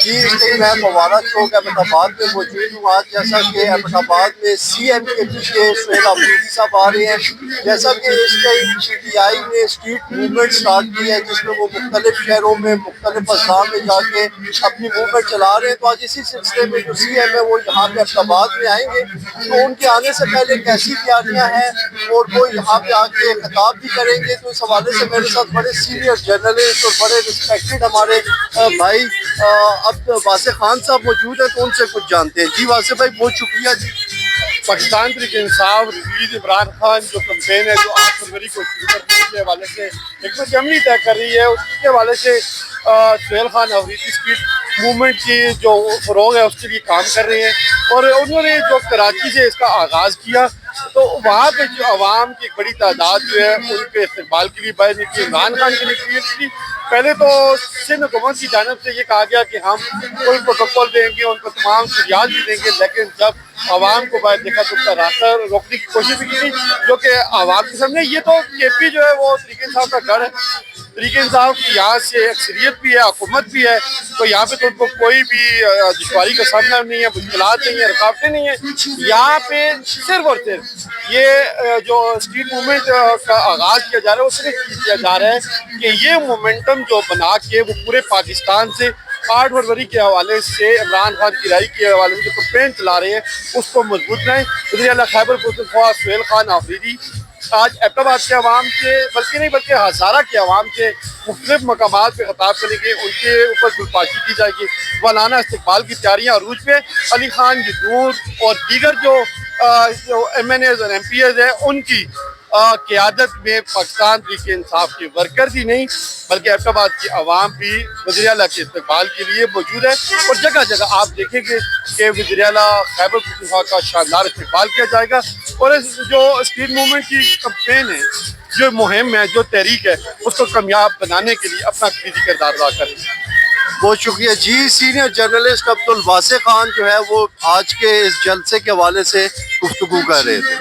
جی اس وقت میں مبارک چوک احمد آباد میں موجود ہوں آج، جیسا کہ احمد آباد میں سی ایم کے پیچھے سہیل آفریدی صاحب آ رہے ہیں، جیسا کہ اس ٹائم پی ٹی آئی نے اسٹریٹ موومنٹ سٹارٹ کی ہے جس میں وہ مختلف شہروں میں مختلف اضلاع میں جا کے اپنی موومنٹ چلا رہے ہیں۔ تو آج اسی سلسلے میں جو سی ایم ہے وہ یہاں پہ احمد آباد میں آئیں گے، تو ان کے آنے سے پہلے کیسی تیاریاں ہیں اور وہ یہاں پہ آ کے خطاب بھی کریں گے۔ تو اس حوالے سے میرے ساتھ بڑے سینئر جرنلسٹ اور بڑے رسپیکٹڈ ہمارے بھائی اب واسع خان صاحب موجود ہیں، تو ان سے کچھ جانتے ہیں۔ جی واسع بھائی بہت شکریہ جی۔ پاکستان تحریک انصاف ریلیز عمران خان جو کمپین ہے جو 8 فروری کو شروع کرنے کے حوالے سے حکمت عملی طے کر رہی ہے، اس کے حوالے سے سہیل خان آفریدی اسٹریٹ موومنٹ کی جو فروغ ہے اس کے لیے کام کر رہے ہیں، اور انہوں نے جو کراچی سے اس کا آغاز کیا تو وہاں پہ جو عوام کی ایک بڑی تعداد جو ہے ان کے استقبال کے لیے باہر نکلی، عمران خان کے لیے تھی۔ پہلے تو سندھ حکومت کی جانب سے یہ کہا گیا کہ ہم کوئی پروٹوکول دیں گے، ان کو تمام سہولیات بھی دیں گے، لیکن جب عوام کو باہر دیکھا تو اس کا راستہ روکنے کی کوشش بھی کی تھی، جو کہ عوام کے سامنے یہ تو کے پی جو ہے وہ تحریک انصاف کا گڑھ ہے، تحریک انصاف کی یہاں سے اکثریت بھی ہے، حکومت بھی ہے، تو یہاں پہ تو ان کو کوئی بھی دشواری کا سامنا نہیں ہے، مشکلات نہیں ہیں، رکاوٹیں نہیں ہیں۔ یہاں پہ صرف اور صرف یہ جو اسٹریٹ موومنٹ کا آغاز کیا جا رہا ہے وہ صرف کیا جا رہا ہے کہ یہ مومنٹم جو بنا کے وہ پورے پاکستان سے 8 فروری کے حوالے سے عمران خان کی رہائی کے حوالے سے جو کمپین چلا رہے ہیں اس کو مضبوط کریں۔ وزیر اعلیٰ خیبر پختونخوا سہیل خان آفریدی آج احمد آباد کے عوام سے بلکہ ہزارہ کے عوام سے مختلف مقامات پہ خطاب کریں گے، ان کے اوپر گلپاشی کی جائے گی، مولانا استقبال کی تیاریاں عروج پہ۔ علی خان جدور اور دیگر جو ایم این ایز اور ایم پی ایز ہیں ان کی قیادت میں پاکستان تحریک انصاف کے ورکرز ہی نہیں بلکہ احمد آباد کی عوام بھی وزیر اعلیٰ کے استقبال کے لیے موجود ہے، اور جگہ جگہ آپ دیکھیں گے کہ وزیر اعلیٰ خیبر پختونخوا کا شاندار استقبال کیا جائے گا، اور اس جو اسٹریٹ موومنٹ کی کمپین ہے، جو مہم ہے، جو تحریک ہے، اس کو کامیاب بنانے کے لیے اپنا کلیدی کردار ادا کریں گے۔ بہت شکریہ جی۔ سینئر جرنلسٹ عبدالواسع خان جو ہے وہ آج کے اس جلسے کے حوالے سے گفتگو کر رہے تھے۔